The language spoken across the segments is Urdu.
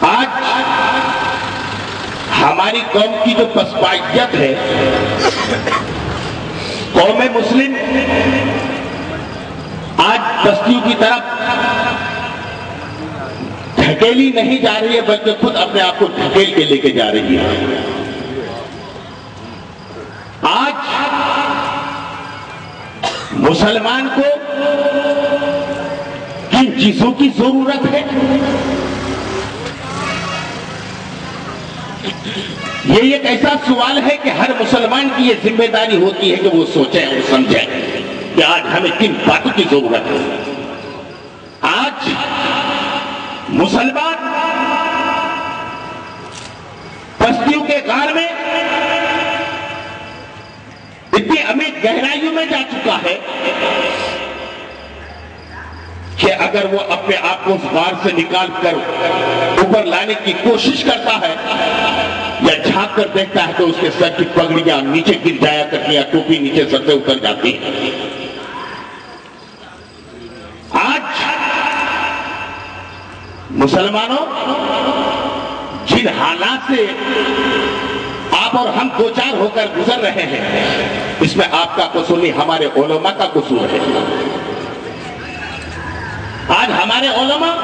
آج ہماری قوم کی جو پسپائیت ہے، قوم مسلم آج بستیوں کی طرف دھکیلی نہیں جا رہی ہے، بلکہ خود اپنے آپ کو دھکیل کے لے کے جا رہی ہے۔ آج مسلمان کو کن چیزوں کی ضرورت ہے؟ یہ ایک ایسا سوال ہے کہ ہر مسلمان کی یہ ذمہ داری ہوتی ہے کہ وہ سوچیں اور سمجھیں کہ آج ہمیں کن باتوں کی ضرورت ہے۔ آج مسلمان بستیوں کے غار میں اتنی عمیق گہرائیوں میں جا چکا ہے کہ اگر وہ اپنے آپ کو اس غار سے نکال کر اوپر لانے کی کوشش کرتا ہے یا جھانک kar دیکھتا ہے تو اس کے سر کی پگڑیاں نیچے گر جایا کرتی ہیں، ٹوپی نیچے سر سے اتر جاتی ہے۔ آج مسلمانوں جن حالات سے آپ اور ہم دوچار ہو کر گزر رہے ہیں، اس میں آپ کا قصور نہیں، ہمارے علماء کا قصور ہے۔ آج ہمارے علماء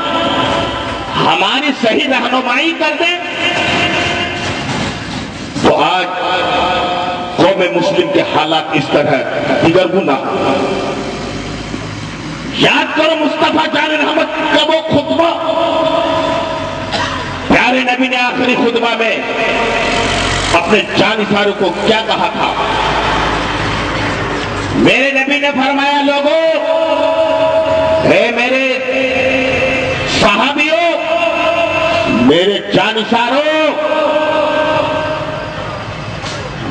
ہماری صحیح رہنمائی کر دیں تو آج قوم مسلم کے حالات اس طرح دیگرگون نہ ہو۔ یاد کرو مصطفیٰ جان رحمت کا وہ خطبہ، پیارے نبی نے آخری خطبہ میں اپنے جانثاروں کو کیا کہا تھا؟ میرے نبی نے فرمایا، لوگوں، اے میرے صحابیوں، میرے جانثاروں،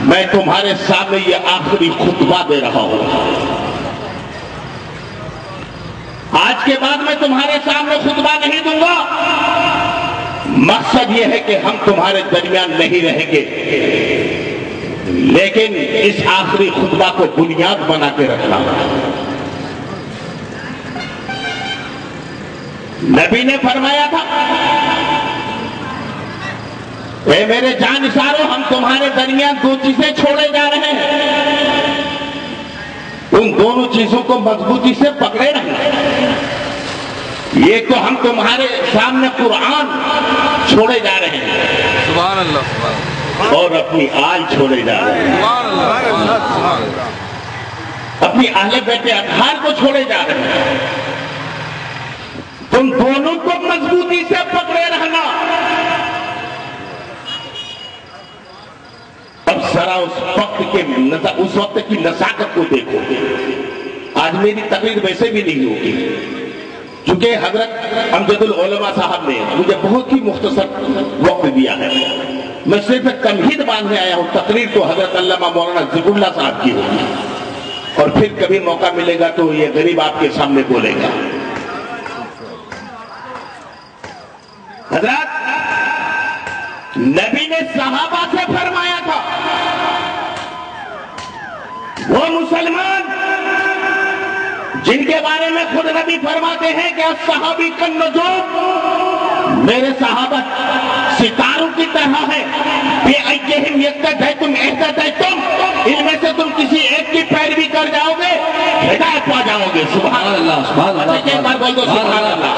میں تمہارے سامنے یہ آخری خطبہ دے رہا ہوں۔ آج کے بعد میں تمہارے سامنے خطبہ نہیں دوں گا۔ مقصد یہ ہے کہ ہم تمہارے درمیان نہیں رہیں گے، لیکن اس آخری خطبہ کو بنیاد بنا کے رکھنا۔ نبی نے فرمایا تھا، اے میرے جانثاروں، ہم تمہارے درمیان دو چیزیں چھوڑے جا رہے ہیں، ان دونوں چیزوں کو مضبوطی سے پکڑے رہنا۔ یہ تو ہم تمہارے سامنے قرآن چھوڑے جا رہے ہیں، سبحان اللہ، سبحان اللہ، اور اپنی آل چھوڑے جا رہے ہیں، سبحان اللہ، سبحان اللہ، اپنی اہل بیت اطہار کو چھوڑے جا رہے ہیں۔ تم دونوں کو مضبوطی سے پکڑے رہنا۔ اب ذرا اس وقت کی نزاکت کو دیکھو۔ آج میری تقریر ویسے بھی نہیں ہوگی، چونکہ حضرت امجد العلماء صاحب نے مجھے بہت ہی مختصر وقت دیا ہے۔ میں صرف ایک تمہید باندھنے آیا ہوں، تقریر تو حضرت علامہ مولانا ذکر اللہ صاحب کی ہوگی، اور پھر کبھی موقع ملے گا تو یہ غریب آپ کے سامنے بولے گا۔ حضرت نبی نے صحابہ سے فرمایا تھا، وہ مسلمان جن کے بارے میں خود نبی فرماتے ہیں کہ صحابی کن نجوم، میرے صحابہ ستاروں کی طرح ہے، بے ایہم یقتدیتم اہتدیتم، ان میں سے تم کسی ایک کی پیروی کر جاؤ گے، ہدایت پا جاؤ گے۔ سبحان اللہ، سبحان اللہ، ایک بار بول دو سبحان اللہ۔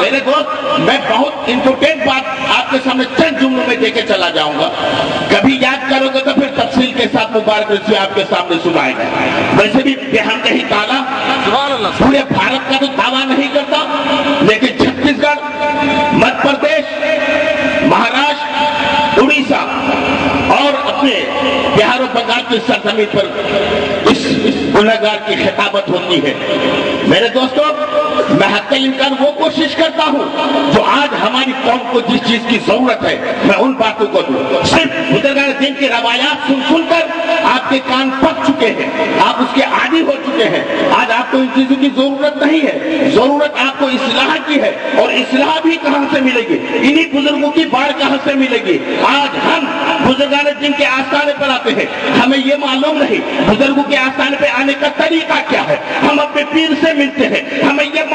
میرے دوست، میں بہت امپورٹنٹ بات آپ کے سامنے چند جملوں میں دے کے چلا جاؤں گا، کبھی یاد کرو گے تو پھر تفصیل کے ساتھ مبارک رضوی آپ کے سامنے سنائے گا۔ ویسے بھی بہمدہی تعالیٰ پورے بھارت کا تو دعویٰ نہیں کرتا، لیکن چھتیس گڑھ، مدھیہ پردیش، مہاراشٹر، اڑیسہ اور اپنے بہار و بنگال کی سرزمین پر اس گنہگار کی خطابت ہوتی ہے۔ میرے دوستو، میں حتی امکان وہ کوشش کرتا ہوں جو آج ہماری قوم کو جس چیز کی ضرورت ہے میں ان باتوں کو دوں۔ صرف بزرگان دین کی روایات سن کر آپ کے کان پک چکے ہیں، آپ اس کے عادی ہو چکے ہیں۔ آج آپ کو ان چیزوں کی ضرورت نہیں ہے، ضرورت آپ کو اصلاح کی ہے، اور اصلاح بھی کہاں سے ملے گی؟ انہی بزرگوں کی بار کہاں سے ملے گی؟ آج ہم بزرگان دین کے آستانے پر آتے ہیں، ہمیں یہ معلوم نہیں بزرگوں کے آستانے پہ آنے کا طریقہ کیا ہے۔ ہم اپنے پیر سے ملتے ہیں، ہمیں یہ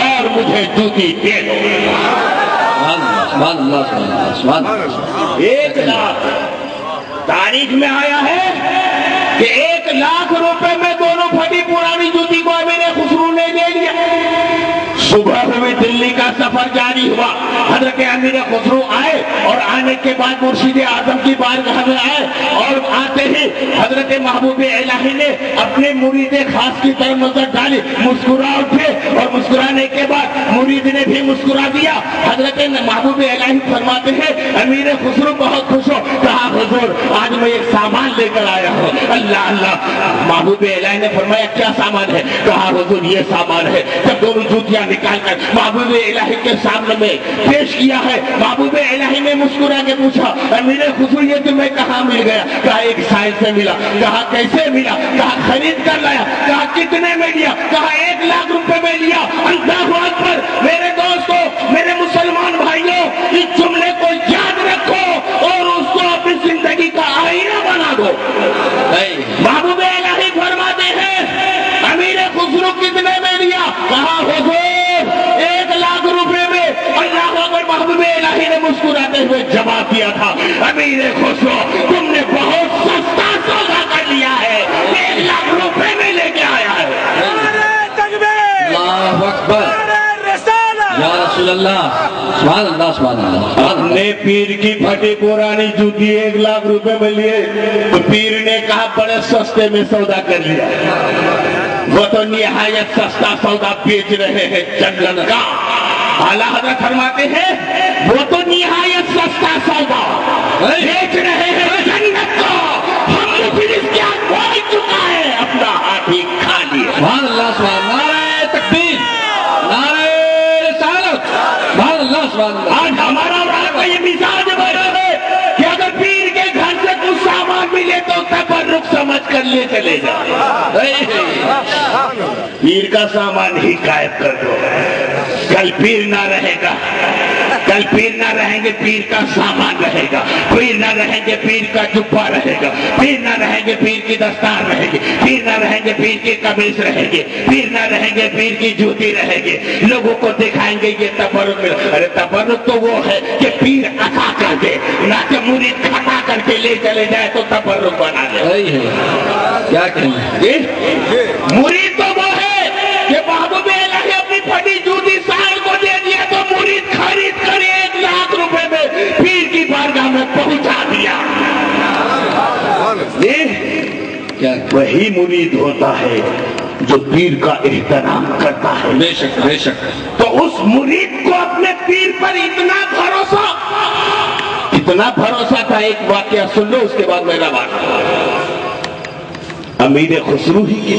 اور مجھے جوتی دے دو۔ سبحان اللہ سبحان اللہ سبحان اللہ۔ 1 لاکھ تاریخ میں آیا ہے کہ 1 لاکھ روپے میں دونوں پھٹی پرانی جوتی کو امیر خسرو نے دے دیا۔ صبح ہوئی دلی کا سفر جاری ہوا، حضرت امیر خسرو آئے اور آنے کے بعد مرشد اعظم کی بارگاہ میں آئے اور آتے ہی حضرت محبوب الہی نے اپنے مرید خاص کی طرف نظر ڈالی، مسکرا اٹھے اور مسکرانے کے بعد مرید نے بھی مسکرا دیا۔ حضرت محبوب الہی فرماتے ہیں امیر خسرو بہت خوش ہو، کہا حضور آج میں ایک سامان لے کر آیا ہوں۔ اللہ اللہ، محبوب الہی نے فرمایا کیا سامان ہے؟ کہا حضور یہ سامان ہے۔ جب دونوں جوتیاں نکال کر محبوب الہی کے سامنے میں پیش کیا ہے، محبوب الہی نے مسکرا کے پوچھا امیر خسرو یہ تمہیں کہاں مل گیا؟ کہا ایک سائل سے ملا۔ کہا کیسے ملا؟ کہا خرید کر لایا۔ کہا کتنے میں لیا؟ کہا 1 لاکھ روپے میں لیا۔ اللہ اکبر! میرے دوستو، میرے مسلمان بھائیوں، اس جملے کو یاد رکھو اور اس کو اپنی زندگی کا آئینہ بنا دو۔ محبوب الہی فرماتے ہیں امیر خسرو کتنے میں لیا؟ کہا حضور 1 لاکھ روپے میں۔ اللہ اکبر! محبوب الہی نے مسکراتے ہوئے جواب دیا تھا امیر خسرو تم نے بہت سستا سودا کر لیا ہے، 1 لاکھ روپے میں لے کے آیا ہے۔ اللہ اکبر یا رسول اللہ سبحان اللہ سبحان اللہ۔ اپنے پیر کی پھٹی پرانی جوتی 1 لاکھ روپے میں لیے تو پیر نے کہا بڑے سستے میں سودا کر لیا۔ وہ تو نہایت سستا سودا بیچ رہے ہیں جنت کا۔ اعلیٰ حضرت فرماتے ہیں وہ تو نہایت سستا سودا بیچ رہے ہیں جنت کا، ہم نے پھر اس کے ہاتھ بول چکا ہے، اپنا ہاتھ ہی کھا لیا۔ سبحان اللہ سبحان اللہ۔ نعرہ تکبیر، نعرہ رسالت، سبحان اللہ سبحان اللہ۔ آج ہمارا وہاں کا یہ مزاج بنا ہے کہ اگر پیر کے گھر سے کچھ سامان ملے تو تبرک سمجھ کر لے چلے جائے۔ پیر کا سامان ہی غائب کر دو، کل پیر نہ رہے گا، کل پیر نہ رہیں گے پیر کا سامان رہے گا، پیر نہ رہیں گے پیر کا جبہ رہے گا، پیر نہ رہیں گے پیر کی دستار رہے گی، پیر نہ رہیں گے پیر کی قمیص رہے گی، پیر نہ رہیں گے پیر کی جوتی رہے گی۔ لوگوں کو دکھائیں گے یہ تبرک ملا۔ ارے تبرک تو وہ ہے کہ پیر عطا کر دے، نہ کہ مرید کھٹا کر کے لے چلے جائے تو تبرک بنا دے۔ کیا کہیں؟ مرید تو وہ ہے کہ محبوب الہی اپنی پھٹی جوتی سائل کو دے دیا تو مرید خرید کر 1 لاکھ روپے میں پیر کی بارگاہ میں پہنچا دیا۔ وہی مرید ہوتا ہے جو پیر کا احترام کرتا ہے۔ بے شک بے شک۔ تو اس مرید کو اپنے پیر پر اتنا بھروسہ تھا۔ ایک واقعہ سن لو اس کے بعد میرا بات۔ امیر خسرو ہی کی